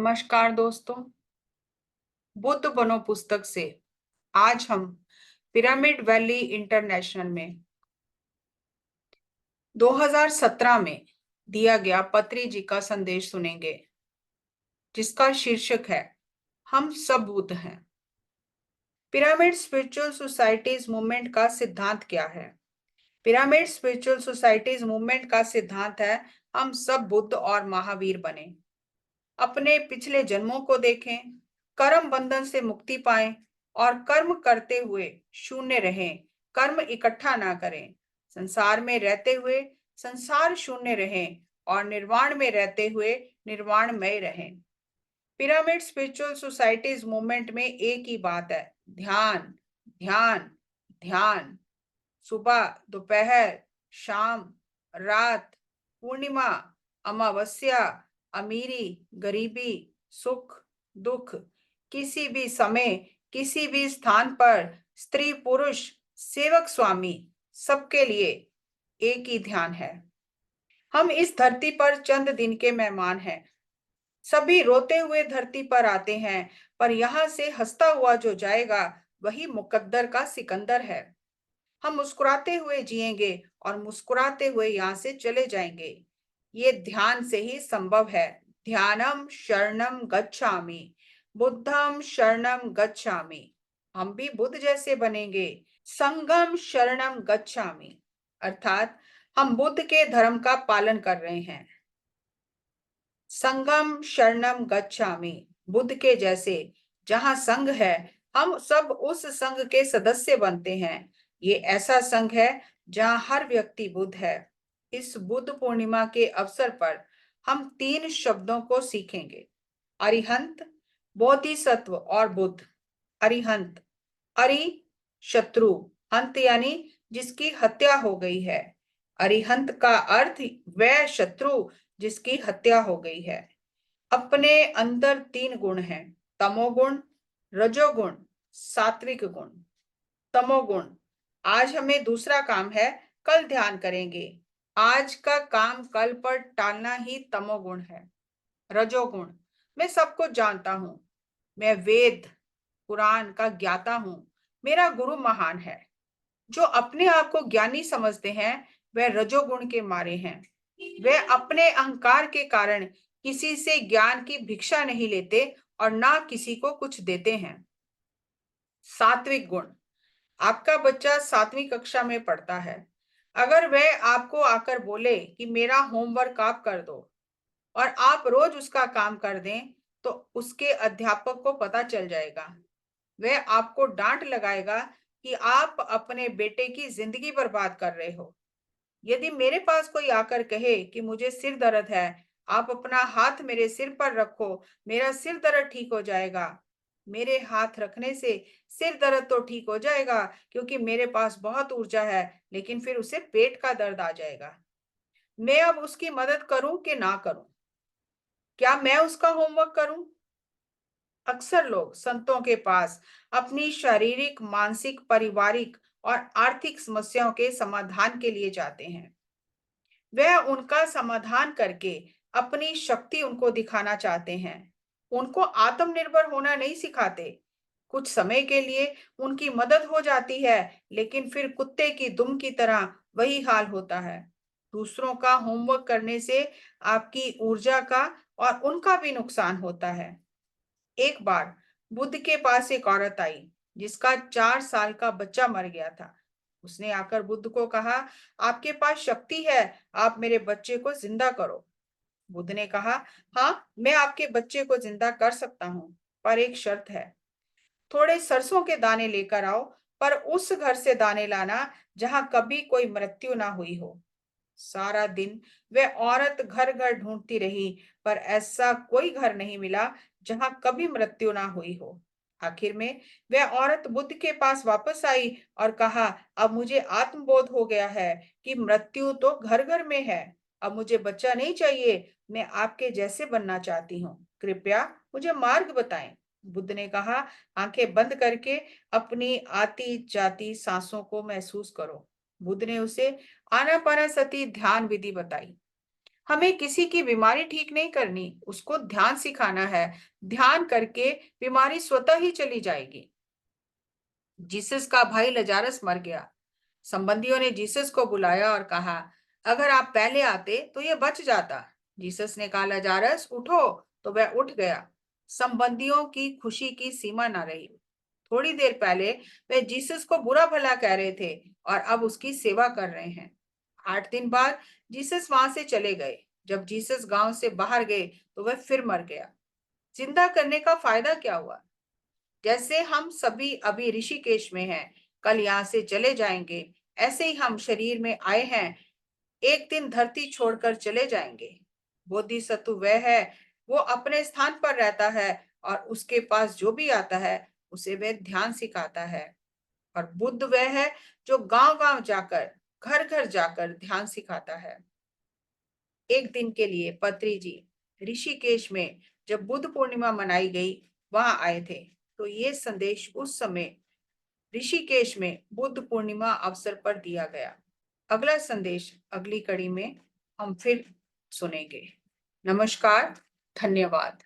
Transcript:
नमस्कार दोस्तों। बुद्ध बनो पुस्तक से आज हम पिरामिड वैली इंटरनेशनल में 2017 में दिया गया पत्री जी का संदेश सुनेंगे, जिसका शीर्षक है हम सब बुद्ध हैं। पिरामिड स्पिरिचुअल सोसाइटीज मूवमेंट का सिद्धांत क्या है? पिरामिड स्पिरिचुअल सोसाइटीज मूवमेंट का सिद्धांत है हम सब बुद्ध और महावीर बने, अपने पिछले जन्मों को देखें, कर्म बंधन से मुक्ति पाएं और कर्म करते हुए शून्य रहें, कर्म इकट्ठा ना करें, संसार में रहते हुए संसार शून्य रहें और निर्वाण में रहते हुए निर्वाणमय रहें। पिरामिड स्पिरिचुअल सोसाइटीज मूवमेंट में एक ही बात है, ध्यान ध्यान ध्यान। सुबह, दोपहर, शाम, रात, पूर्णिमा, अमावस्या, अमीरी, गरीबी, सुख, दुख, किसी भी समय, किसी भी स्थान पर, स्त्री, पुरुष, सेवक, स्वामी, सबके लिए एक ही ध्यान है। हम इस धरती पर चंद दिन के मेहमान हैं। सभी रोते हुए धरती पर आते हैं, पर यहाँ से हंसता हुआ जो जाएगा वही मुकद्दर का सिकंदर है। हम मुस्कुराते हुए जिएंगे और मुस्कुराते हुए यहाँ से चले जाएंगे। ये ध्यान से ही संभव है। ध्यानम शरणम गच्छामि, बुद्धम शरणम गच्छामि। हम भी बुद्ध जैसे बनेंगे। संगम शरणम गच्छामि, अर्थात हम बुद्ध के धर्म का पालन कर रहे हैं। संगम शरणम गच्छामि, बुद्ध के जैसे जहां संघ है, हम सब उस संघ के सदस्य बनते हैं। ये ऐसा संघ है जहां हर व्यक्ति बुद्ध है। इस बुद्ध पूर्णिमा के अवसर पर हम 3 शब्दों को सीखेंगे, अरिहंत, बोधिसत्व और बुद्ध। अरिहंत, अरि शत्रु, हंत यानी जिसकी हत्या हो गई है। अरिहंत का अर्थ वह शत्रु जिसकी हत्या हो गई है। अपने अंदर 3 गुण हैं, तमोगुण, रजोगुण, सात्विक गुण। तमोगुण, आज हमें दूसरा काम है, कल ध्यान करेंगे। आज का काम कल पर टालना ही तमोगुण है। रजोगुण, मैं सब कुछ जानता हूं, मैं वेद पुराण का ज्ञाता हूं, मेरा गुरु महान है। जो अपने आप को ज्ञानी समझते हैं वह रजोगुण के मारे हैं। वे अपने अहंकार के कारण किसी से ज्ञान की भिक्षा नहीं लेते और ना किसी को कुछ देते हैं। सात्विक गुण, आपका बच्चा 7वीं कक्षा में पढ़ता है। अगर वह आपको आकर बोले कि मेरा होमवर्क आप कर दो और आप रोज उसका काम कर दें, तो उसके अध्यापक को पता चल जाएगा। वह आपको डांट लगाएगा कि आप अपने बेटे की जिंदगी बर्बाद कर रहे हो। यदि मेरे पास कोई आकर कहे कि मुझे सिर दर्द है, आप अपना हाथ मेरे सिर पर रखो, मेरा सिर दर्द ठीक हो जाएगा। मेरे हाथ रखने से सिर दर्द तो ठीक हो जाएगा क्योंकि मेरे पास बहुत ऊर्जा है, लेकिन फिर उसे पेट का दर्द आ जाएगा। मैं अब उसकी मदद करूं कि ना करूं? क्या मैं उसका होमवर्क करूं? अक्सर लोग संतों के पास अपनी शारीरिक, मानसिक, पारिवारिक और आर्थिक समस्याओं के समाधान के लिए जाते हैं। वह उनका समाधान करके अपनी शक्ति उनको दिखाना चाहते हैं। उनको आत्मनिर्भर होना नहीं सिखाते। कुछ समय के लिए उनकी मदद हो जाती है, लेकिन फिर कुत्ते की दुम की तरह वही हाल होता है। दूसरों का होमवर्क करने से आपकी ऊर्जा का और उनका भी नुकसान होता है। एक बार बुद्ध के पास एक औरत आई जिसका 4 साल का बच्चा मर गया था। उसने आकर बुद्ध को कहा, आपके पास शक्ति है, आप मेरे बच्चे को जिंदा करो। बुद्ध ने कहा, हाँ, मैं आपके बच्चे को जिंदा कर सकता हूँ, पर एक शर्त है। थोड़े सरसों के दाने लेकर आओ, पर उस घर से दाने लाना जहां कभी कोई मृत्यु ना हुई हो। सारा दिन वह औरत घर घर ढूंढती रही, पर ऐसा कोई घर नहीं मिला जहां कभी मृत्यु ना हुई हो। आखिर में वह औरत बुद्ध के पास वापस आई और कहा, अब मुझे आत्मबोध हो गया है कि मृत्यु तो घर घर में है। अब मुझे बच्चा नहीं चाहिए, मैं आपके जैसे बनना चाहती हूँ, कृपया मुझे मार्ग बताएं। बुद्ध ने कहा, आंखें बंद करके अपनी आती जाती सांसों को महसूस करो। बुद्ध ने उसे आनापानासती ध्यान विधि बताई। हमें किसी की बीमारी ठीक नहीं करनी, उसको ध्यान सिखाना है। ध्यान करके बीमारी स्वतः ही चली जाएगी। जीसस का भाई लजारस मर गया। संबंधियों ने जीसस को बुलाया और कहा, अगर आप पहले आते तो ये बच जाता। जीसस ने कहा, लजारस उठो, तो वह उठ गया। संबंधियों की खुशी की सीमा न रही। थोड़ी देर पहले वे जीसस को बुरा भला कह रहे थे और अब उसकी सेवा कर रहे हैं। 8 दिन बाद जीसस वहां से चले गए। जब जीसस गांव से बाहर गए तो वह फिर मर गया। जिंदा करने का फायदा क्या हुआ? जैसे हम सभी अभी ऋषिकेश में हैं, कल यहाँ से चले जाएंगे, ऐसे ही हम शरीर में आए हैं, एक दिन धरती छोड़कर चले जाएंगे। बोधिसत्व वह है, वो अपने स्थान पर रहता है और उसके पास जो भी आता है उसे वह ध्यान सिखाता है। और बुद्ध वह है जो गांव गांव जाकर, घर घर जाकर ध्यान सिखाता है। एक दिन के लिए पत्री जी ऋषिकेश में जब बुद्ध पूर्णिमा मनाई गई वहां आए थे, तो ये संदेश उस समय ऋषिकेश में बुद्ध पूर्णिमा अवसर पर दिया गया। अगला संदेश अगली कड़ी में हम फिर सुनेंगे। नमस्कार, धन्यवाद।